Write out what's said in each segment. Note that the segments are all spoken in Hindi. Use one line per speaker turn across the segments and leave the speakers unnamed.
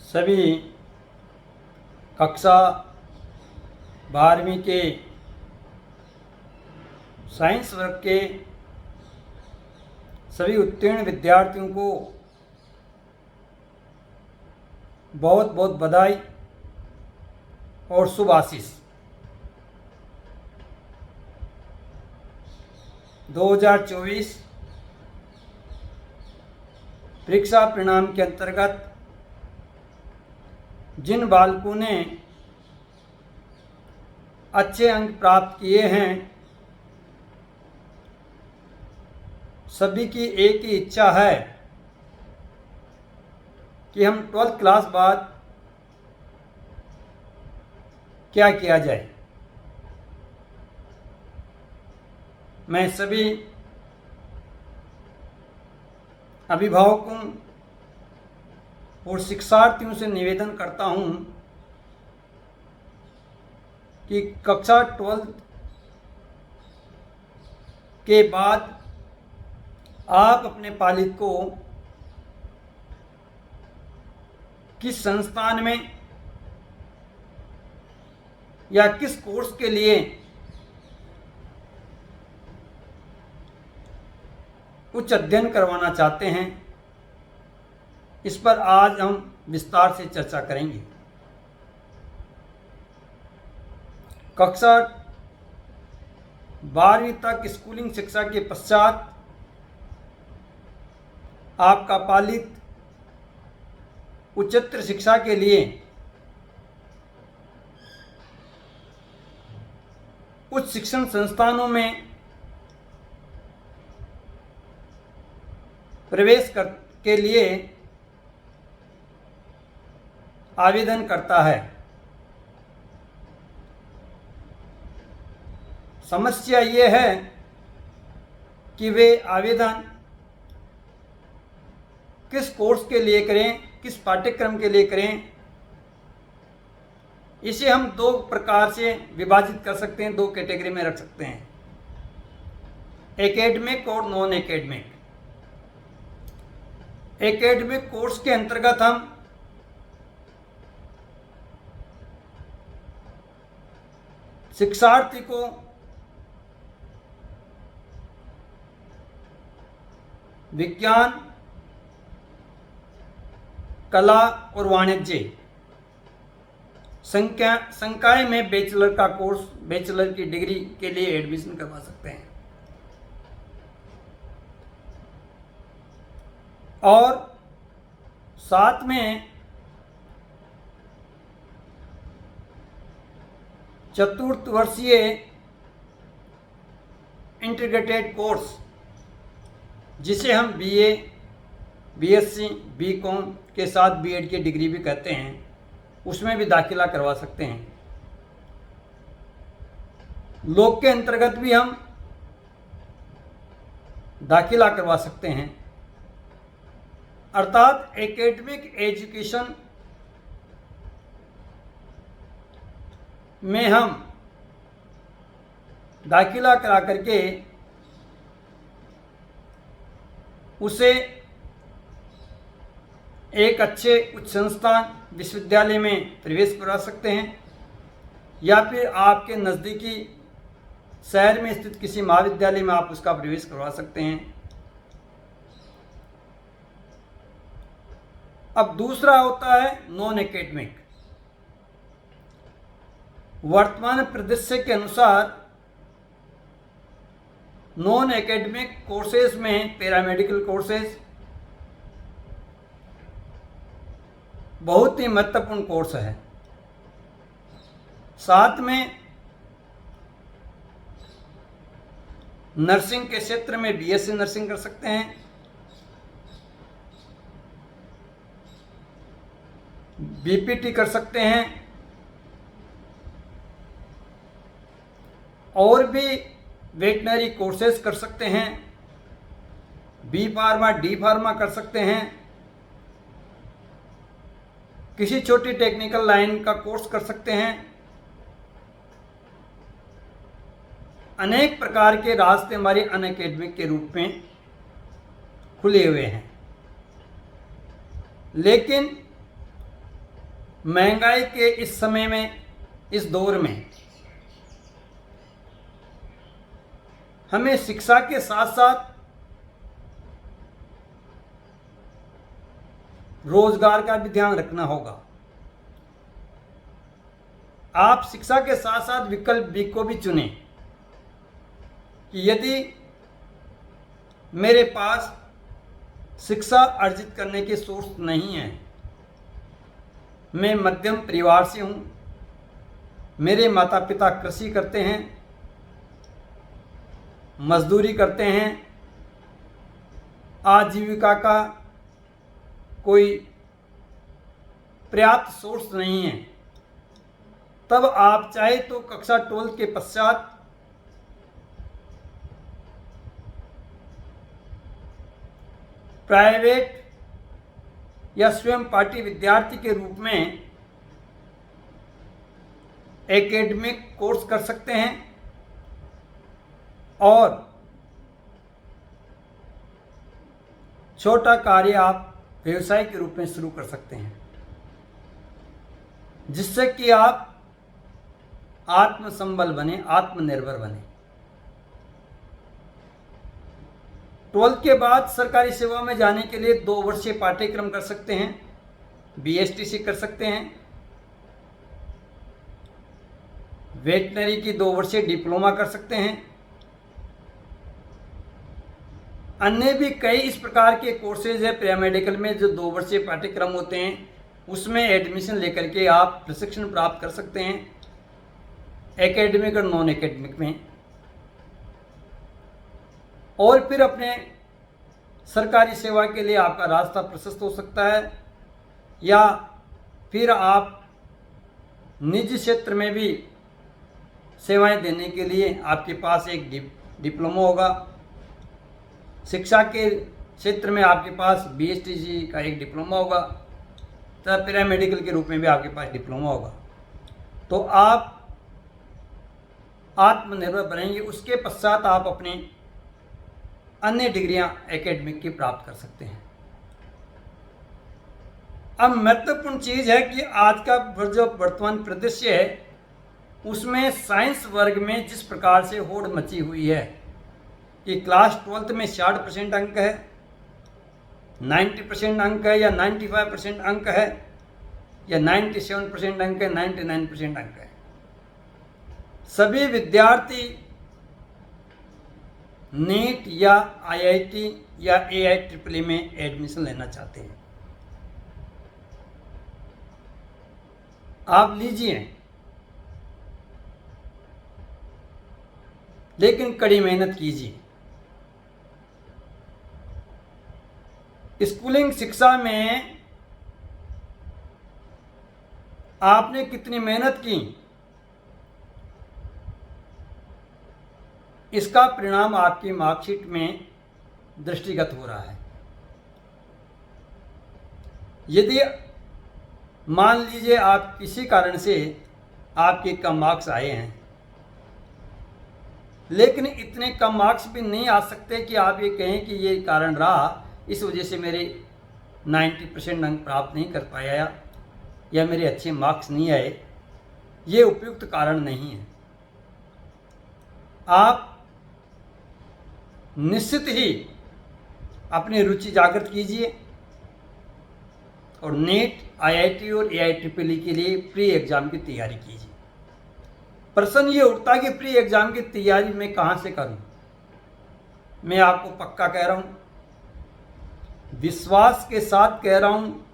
सभी कक्षा 12वीं के साइंस वर्ग के सभी उत्तीर्ण विद्यार्थियों को बहुत बहुत बधाई और शुभ आशीष। 2024 परीक्षा परिणाम के अंतर्गत जिन बालकों ने अच्छे अंक प्राप्त किए हैं, सभी की एक ही इच्छा है कि हम 12th क्लास बाद क्या किया जाए। मैं सभी अभिभावकों और शिक्षार्थियों से निवेदन करता हूं कि कक्षा 12 के बाद आप अपने पालित को किस संस्थान में या किस कोर्स के लिए उच्च अध्ययन करवाना चाहते हैं, इस पर आज हम विस्तार से चर्चा करेंगे। कक्षा 12वीं तक स्कूलिंग शिक्षा के पश्चात आपका पालित उच्चतर शिक्षा के लिए उच्च शिक्षण संस्थानों में प्रवेश के लिए आवेदन करता है। समस्या ये है कि वे आवेदन किस कोर्स के लिए करें, किस पाठ्यक्रम के लिए करें। इसे हम दो प्रकार से विभाजित कर सकते हैं, दो कैटेगरी में रख सकते हैं, एकेडमिक और नॉन एकेडमिक। एकेडमिक कोर्स के अंतर्गत हम शिक्षार्थी को विज्ञान, कला और वाणिज्य संकाय में बैचलर का कोर्स, बैचलर की डिग्री के लिए एडमिशन करवा सकते हैं। और साथ में चतुर्थ वर्षीय इंटीग्रेटेड कोर्स, जिसे हम बीए, बीएससी, बीकॉम के साथ बीएड की डिग्री भी कहते हैं, उसमें भी दाखिला करवा सकते हैं। लोक के अंतर्गत भी हम दाखिला करवा सकते हैं। अर्थात एकेडमिक एजुकेशन में हम दाखिला करा करके उसे एक अच्छे उच्च संस्थान, विश्वविद्यालय में प्रवेश करा सकते हैं, या फिर आपके नज़दीकी शहर में स्थित किसी महाविद्यालय में आप उसका प्रवेश करवा सकते हैं। अब दूसरा होता है नॉन एकेडमिक। वर्तमान परिदृश्य के अनुसार नॉन एकेडमिक कोर्सेज में पैरामेडिकल कोर्सेज बहुत ही महत्वपूर्ण कोर्स है। साथ में नर्सिंग के क्षेत्र में बीएससी नर्सिंग कर सकते हैं, बीपीटी कर सकते हैं, और भी वेटनरी कोर्सेज कर सकते हैं, बी फार्मा, डी फार्मा कर सकते हैं, किसी छोटी टेक्निकल लाइन का कोर्स कर सकते हैं। अनेक प्रकार के रास्ते हमारे अनएकेडमिक के रूप में खुले हुए हैं। लेकिन महंगाई के इस समय में, इस दौर में हमें शिक्षा के साथ साथ रोजगार का भी ध्यान रखना होगा। आप शिक्षा के साथ साथ विकल्प बी को भी चुनें कि यदि मेरे पास शिक्षा अर्जित करने के सोर्स नहीं है, मैं मध्यम परिवार से हूँ, मेरे माता पिता कृषि करते हैं, मजदूरी करते हैं, आजीविका का कोई पर्याप्त सोर्स नहीं है, तब आप चाहे तो कक्षा 12 के पश्चात प्राइवेट या स्वयं पार्टी विद्यार्थी के रूप में एकेडमिक कोर्स कर सकते हैं और छोटा कार्य आप व्यवसाय के रूप में शुरू कर सकते हैं, जिससे कि आप आत्मसंबल बने, आत्मनिर्भर बने। 12th के बाद सरकारी सेवा में जाने के लिए 2 वर्षीय पाठ्यक्रम कर सकते हैं, BSTC कर सकते हैं, वेटनरी की 2 वर्षीय डिप्लोमा कर सकते हैं। अन्य भी कई इस प्रकार के कोर्सेज है पैरामेडिकल में जो 2 वर्षीय पाठ्यक्रम होते हैं, उसमें एडमिशन लेकर के आप प्रशिक्षण प्राप्त कर सकते हैं, एकेडमिक और नॉन एकेडमिक में, और फिर अपने सरकारी सेवा के लिए आपका रास्ता प्रशस्त हो सकता है, या फिर आप निजी क्षेत्र में भी सेवाएं देने के लिए आपके पास एक डिप्लोमा होगा। शिक्षा के क्षेत्र में आपके पास BSTC का एक डिप्लोमा होगा, तथा पैरामेडिकल के रूप में भी आपके पास डिप्लोमा होगा। तो आप आत्मनिर्भर बनेंगे। उसके पश्चात आप अपने अन्य डिग्रियां एकेडमिक की प्राप्त कर सकते हैं। अब महत्वपूर्ण चीज़ है कि आज का जो वर्तमान परिदृश्य है उसमें साइंस वर्ग में जिस प्रकार से होड़ मची हुई है कि क्लास 12th में 60% अंक है, 90% अंक है, या 95% अंक है, या 97% अंक है, 99% अंक है। सभी विद्यार्थी नीट या IIT या AIEEE में एडमिशन लेना चाहते हैं। आप लीजिए, लेकिन कड़ी मेहनत कीजिए। स्कूलिंग शिक्षा में आपने कितनी मेहनत की, इसका परिणाम आपकी मार्कशीट में दृष्टिगत हो रहा है। यदि मान लीजिए आप किसी कारण से आपके कम मार्क्स आए हैं, लेकिन इतने कम मार्क्स भी नहीं आ सकते कि आप ये कहें कि ये कारण रहा, इस वजह से मेरे 90% अंक प्राप्त नहीं कर पाया या मेरे अच्छे मार्क्स नहीं आए। ये उपयुक्त कारण नहीं है। आप निश्चित ही अपनी रुचि जागृत कीजिए और नीट, IIT और AIEEE के लिए प्री एग्ज़ाम की तैयारी कीजिए। प्रश्न ये उठता है कि प्री एग्ज़ाम की तैयारी मैं कहाँ से करूँ। मैं आपको पक्का कह रहा हूँ, विश्वास के साथ कह रहा हूँ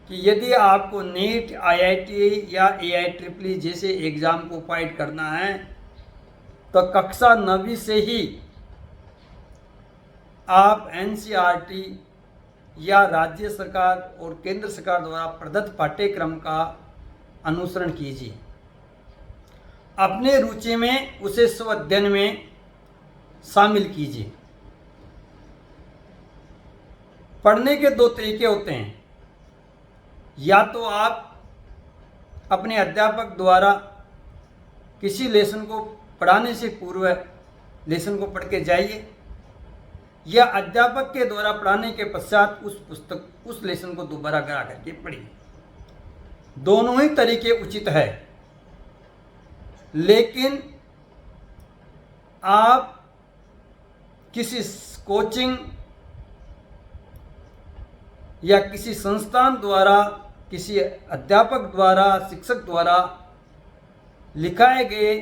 कि यदि आपको नीट, IIT या AIEEE जैसे एग्ज़ाम को फाइट करना है तो कक्षा 9वीं से ही आप NCERT या राज्य सरकार और केंद्र सरकार द्वारा प्रदत्त पाठ्यक्रम का अनुसरण कीजिए। अपने रुचि में उसे स्व अध्ययन में शामिल कीजिए। पढ़ने के 2 तरीके होते हैं, या तो आप अपने अध्यापक द्वारा किसी लेसन को पढ़ाने से पूर्व लेसन को पढ़ के जाइए, या अध्यापक के द्वारा पढ़ाने के पश्चात उस लेसन को दोबारा करा करके पढ़िए। दोनों ही तरीके उचित है, लेकिन आप किसी कोचिंग या किसी संस्थान द्वारा, किसी अध्यापक द्वारा, शिक्षक द्वारा लिखाए गए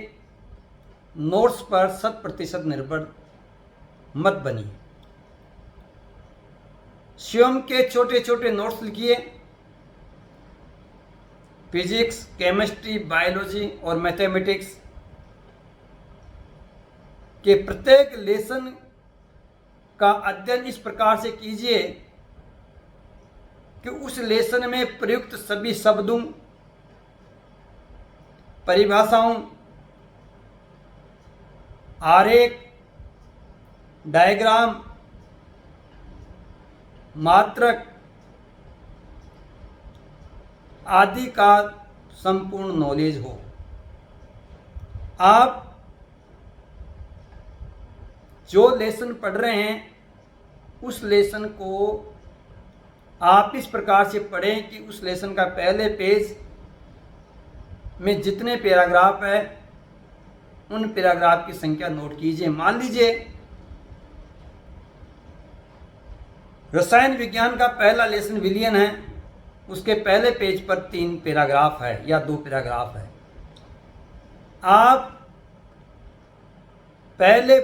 नोट्स पर 100% निर्भर मत बनिए। स्वयं के छोटे छोटे नोट्स लिखिए। फिजिक्स, केमिस्ट्री, बायोलॉजी और मैथमेटिक्स के प्रत्येक लेसन का अध्ययन इस प्रकार से कीजिए कि उस लेसन में प्रयुक्त सभी शब्दों, परिभाषाओं, आरेख, डायग्राम, मात्रक आदि का संपूर्ण नॉलेज हो। आप जो लेसन पढ़ रहे हैं उस लेसन को आप इस प्रकार से पढ़ें कि उस लेसन का पहले पेज में जितने पैराग्राफ है उन पैराग्राफ की संख्या नोट कीजिए। मान लीजिए रसायन विज्ञान का पहला लेसन विलयन है, उसके पहले पेज पर 3 पैराग्राफ है या 2 पैराग्राफ है। आप पहले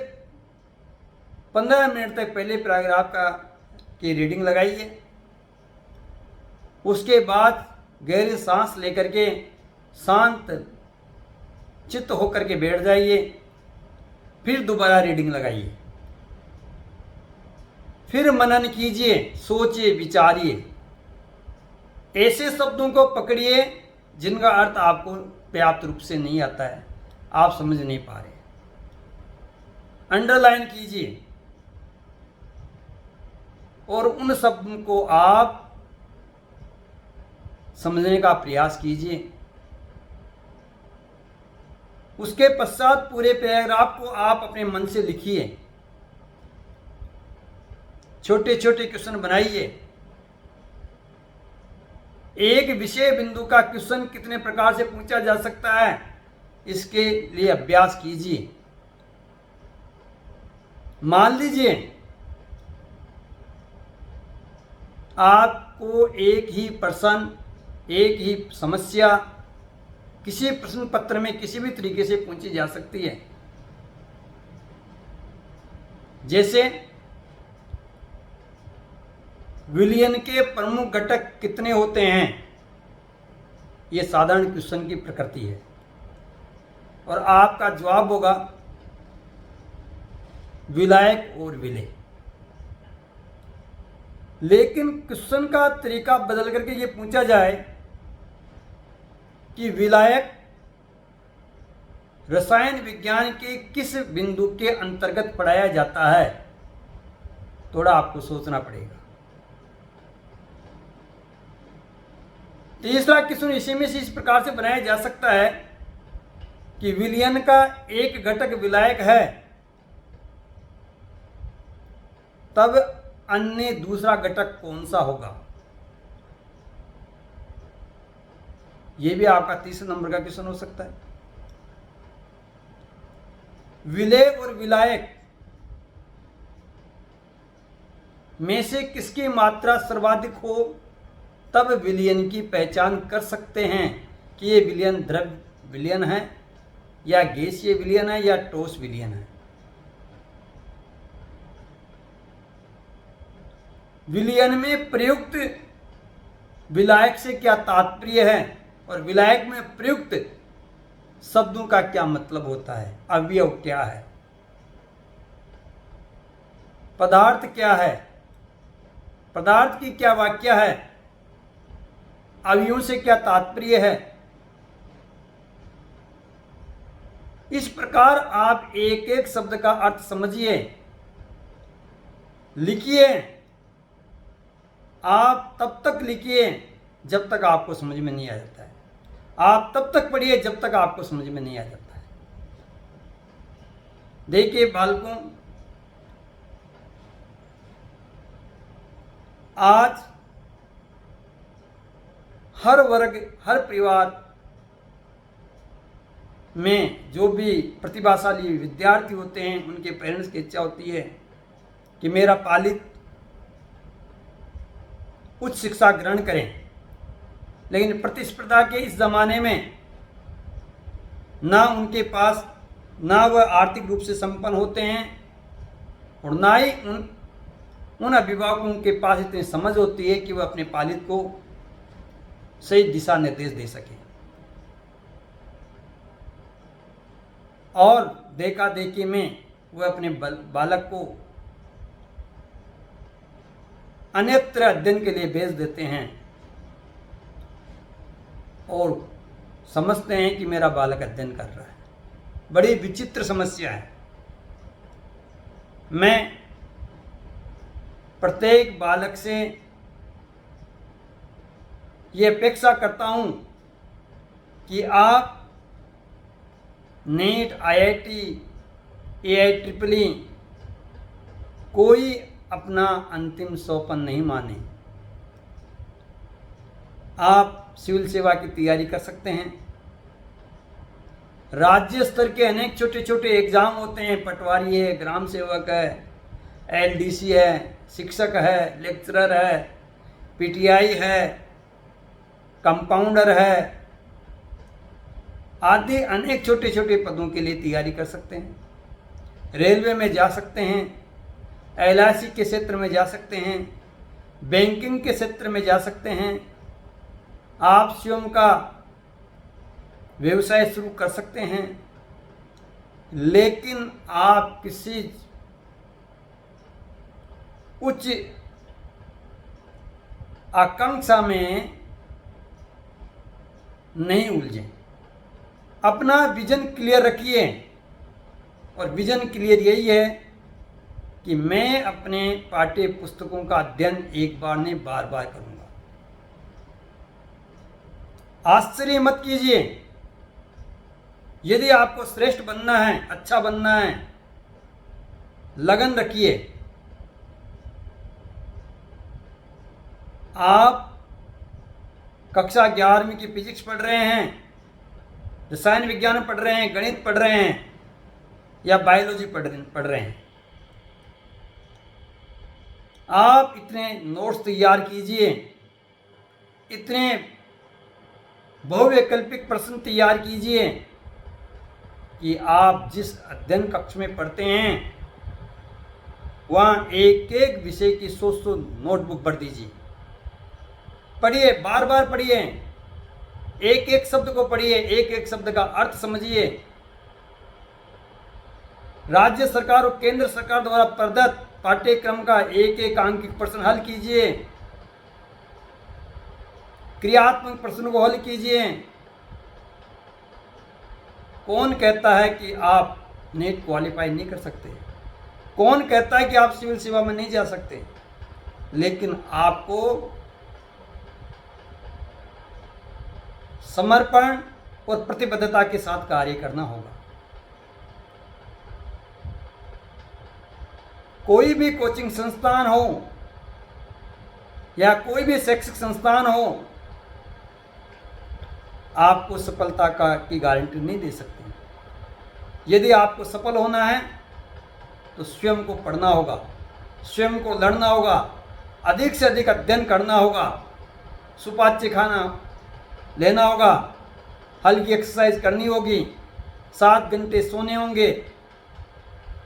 15 मिनट तक पहले पैराग्राफ की रीडिंग लगाइए। उसके बाद गहरी सांस लेकर के शांत चित्त होकर के बैठ जाइए। फिर दोबारा रीडिंग लगाइए। फिर मनन कीजिए, सोचिए, विचारिए। ऐसे शब्दों को पकड़िए जिनका अर्थ आपको पर्याप्त रूप से नहीं आता है, आप समझ नहीं पा रहे। अंडरलाइन कीजिए और उन शब्दों को आप समझने का प्रयास कीजिए। उसके पश्चात पूरे पैराग्राफ को आप अपने मन से लिखिए। छोटे छोटे क्वेश्चन बनाइए। एक विषय बिंदु का क्वेश्चन कितने प्रकार से पूछा जा सकता है, इसके लिए अभ्यास कीजिए। मान लीजिए आपको एक ही प्रश्न, एक ही समस्या किसी प्रश्न पत्र में किसी भी तरीके से पूछी जा सकती है। जैसे विलयन के प्रमुख घटक कितने होते हैं, यह साधारण क्वेश्चन की प्रकृति है और आपका जवाब होगा विलायक और विलेय। लेकिन क्वेश्चन का तरीका बदल करके ये पूछा जाए कि विलायक रसायन विज्ञान के किस बिंदु के अंतर्गत पढ़ाया जाता है, थोड़ा आपको सोचना पड़ेगा। तीसरा क्वेश्चन इसी में से इस प्रकार से बनाया जा सकता है कि विलयन का एक घटक विलायक है, तब अन्य दूसरा घटक कौन सा होगा। यह भी आपका तीसरे नंबर का क्वेश्चन हो सकता है। विलेय और विलायक में से किसकी मात्रा सर्वाधिक हो, तब विलयन की पहचान कर सकते हैं कि ये विलयन द्रव्य विलयन है या गैसीय विलयन है या ठोस विलयन है। विलयन में प्रयुक्त विलायक से क्या तात्पर्य है और विलायक में प्रयुक्त शब्दों का क्या मतलब होता है, अवयव क्या है, पदार्थ क्या है, पदार्थ की क्या व्याख्या है, अवयवों से क्या तात्पर्य है। इस प्रकार आप एक एक शब्द का अर्थ समझिए, लिखिए। आप तब तक लिखिए जब तक आपको समझ में नहीं आ जाता है। आप तब तक पढ़िए जब तक आपको समझ में नहीं आ जाता है। देखिए बालकों, आज हर वर्ग, हर परिवार में जो भी प्रतिभाशाली विद्यार्थी होते हैं, उनके पेरेंट्स की इच्छा होती है कि मेरा पालित उच्च शिक्षा ग्रहण करें। लेकिन प्रतिस्पर्धा के इस ज़माने में ना उनके पास, ना वह आर्थिक रूप से संपन्न होते हैं और ना ही उन अभिभावकों के पास इतनी समझ होती है कि वह अपने पालित को सही दिशा निर्देश दे सके। और देखा देखी में वह अपने बालक को अन्यत्र अध्ययन के लिए भेज देते हैं और समझते हैं कि मेरा बालक अध्ययन कर रहा है। बड़ी विचित्र समस्या है। मैं प्रत्येक बालक से ये अपेक्षा करता हूं कि आप नीट, IIT, AIEEE कोई अपना अंतिम सोपान नहीं माने। आप सिविल सेवा की तैयारी कर सकते हैं। राज्य स्तर के अनेक छोटे छोटे एग्ज़ाम होते हैं। पटवारी है, ग्राम सेवक है, LDC है, शिक्षक है, लेक्चरर है, PTI है, कंपाउंडर है, आदि अनेक छोटे छोटे पदों के लिए तैयारी कर सकते हैं। रेलवे में जा सकते हैं, LIC के क्षेत्र में जा सकते हैं, बैंकिंग के क्षेत्र में जा सकते हैं। आप स्वयं का व्यवसाय शुरू कर सकते हैं। लेकिन आप किसी उच्च आकांक्षा में नहीं उलझें। अपना विजन क्लियर रखिए और विजन क्लियर यही है कि मैं अपने पाठ्य पुस्तकों का अध्ययन एक बार नहीं बार बार करूंगा। आश्चर्य मत कीजिए। यदि आपको श्रेष्ठ बनना है, अच्छा बनना है, लगन रखिए। आप कक्षा 11वीं की फिजिक्स पढ़ रहे हैं, रसायन विज्ञान पढ़ रहे हैं, गणित पढ़ रहे हैं या बायोलॉजी पढ़ रहे हैं, आप इतने नोट्स तैयार कीजिए, इतने बहुवैकल्पिक प्रश्न तैयार कीजिए कि आप जिस अध्ययन कक्ष में पढ़ते हैं वहाँ एक एक विषय की 100 नोटबुक भर दीजिए। पढ़िए, बार बार पढ़िए, एक एक शब्द को पढ़िए, एक एक शब्द का अर्थ समझिए। राज्य सरकार और केंद्र सरकार द्वारा प्रदत्त पाठ्यक्रम का एक एक आंकिक प्रश्न हल कीजिए, क्रियात्मक प्रश्न को हल कीजिए। कौन कहता है कि आप नेट क्वालिफाई नहीं कर सकते? कौन कहता है कि आप सिविल सेवा में नहीं जा सकते? लेकिन आपको समर्पण और प्रतिबद्धता के साथ कार्य करना होगा। कोई भी कोचिंग संस्थान हो या कोई भी शैक्षिक संस्थान हो, आपको सफलता की गारंटी नहीं दे सकते। यदि आपको सफल होना है तो स्वयं को पढ़ना होगा, स्वयं को लड़ना होगा, अधिक से अधिक अध्ययन करना होगा, सुपाच्य खाना लेना होगा, हल्की एक्सरसाइज करनी होगी, 7 घंटे सोने होंगे,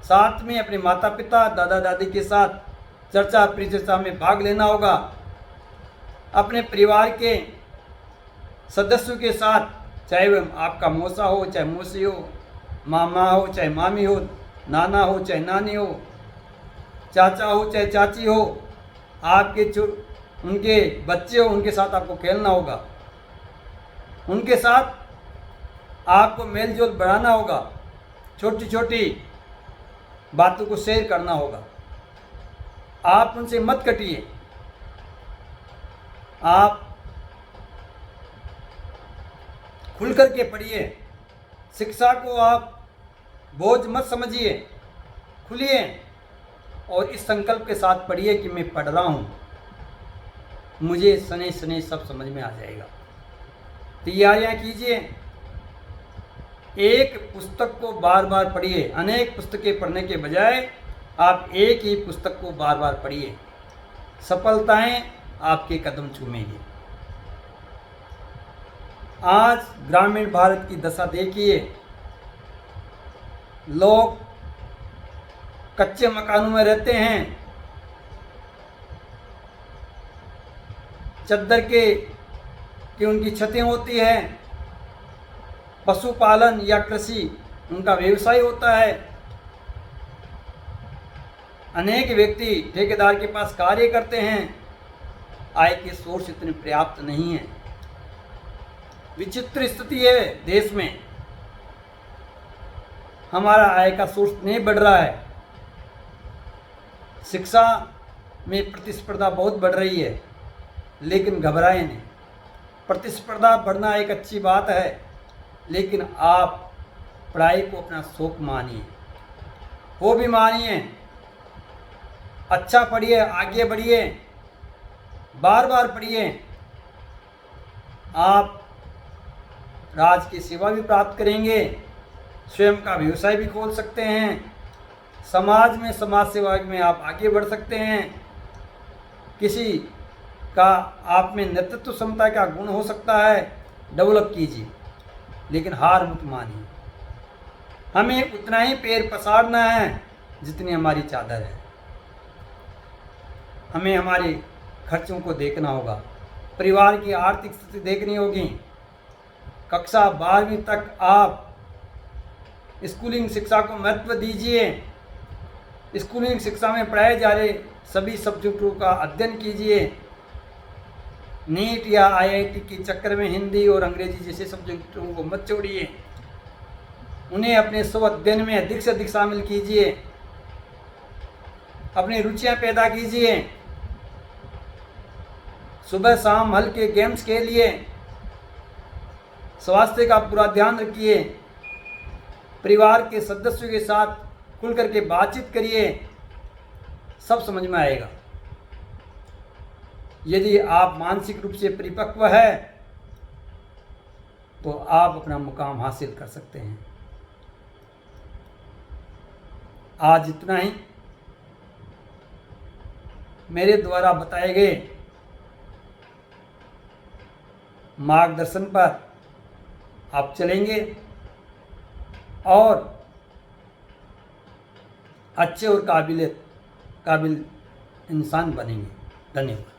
साथ में अपने माता पिता, दादा दादी के साथ चर्चा परिचर्चा में भाग लेना होगा, अपने परिवार के सदस्यों के साथ, चाहे वह आपका मौसा हो, चाहे मौसी हो, मामा हो, चाहे मामी हो, नाना हो, चाहे नानी हो, चाचा हो, चाहे चाची हो, आपके उनके बच्चे हो, उनके साथ आपको खेलना होगा, उनके साथ आपको मेल जोल बढ़ाना होगा, छोटी छोटी बातों को शेयर करना होगा। आप उनसे मत कटिए। आप खुल करके पढ़िए। शिक्षा को आप बोझ मत समझिए, खुलिए और इस संकल्प के साथ पढ़िए कि मैं पढ़ रहा हूँ, मुझे सने सने सब समझ में आ जाएगा। तैयारियां कीजिए। एक पुस्तक को बार बार पढ़िए। अनेक पुस्तकें पढ़ने के बजाय आप एक ही पुस्तक को बार बार पढ़िए। सफलताएं आपके कदम चूमेंगी। आज ग्रामीण भारत की दशा देखिए। लोग कच्चे मकानों में रहते हैं, चद्दर की उनकी छतें होती है। पशुपालन या कृषि उनका व्यवसाय होता है। अनेक व्यक्ति ठेकेदार के पास कार्य करते हैं। आय के सोर्स इतने पर्याप्त नहीं है। विचित्र स्थिति है देश में। हमारा आय का सोर्स नहीं बढ़ रहा है। शिक्षा में प्रतिस्पर्धा बहुत बढ़ रही है, लेकिन घबराए नहीं। प्रतिस्पर्धा बढ़ना एक अच्छी बात है, लेकिन आप पढ़ाई को अपना शौक मानिए, वो भी मानिए। अच्छा पढ़िए, आगे बढ़िए, बार बार पढ़िए। आप राज की सेवा भी प्राप्त करेंगे, स्वयं का व्यवसाय भी खोल सकते हैं, समाज में समाज सेवा में आप आगे बढ़ सकते हैं। किसी का आप में नेतृत्व क्षमता का गुण हो सकता है, डेवलप कीजिए, लेकिन हार मत मानिए। हमें उतना ही पैर पसारना है जितनी हमारी चादर है। हमें हमारे खर्चों को देखना होगा, परिवार की आर्थिक स्थिति देखनी होगी। कक्षा 12वीं तक आप स्कूलिंग शिक्षा को महत्व दीजिए। स्कूलिंग शिक्षा में पढ़ाए जा रहे सभी सब्जेक्टों का अध्ययन कीजिए। नीट या आईआईटी के चक्कर में हिंदी और अंग्रेजी जैसे सब्जेक्टों को मत छोड़िए। उन्हें अपने स्व अध्ययन में अधिक से अधिक शामिल कीजिए। अपनी रुचियां पैदा कीजिए। सुबह शाम हल्के गेम्स खेलिए। स्वास्थ्य का पूरा ध्यान रखिए। परिवार के सदस्यों के साथ खुल करके बातचीत करिए, सब समझ में आएगा। यदि आप मानसिक रूप से परिपक्व है तो आप अपना मुकाम हासिल कर सकते हैं। आज इतना ही। मेरे द्वारा बताए गए मार्गदर्शन पर आप चलेंगे और अच्छे और काबिल इंसान बनेंगे। धन्यवाद।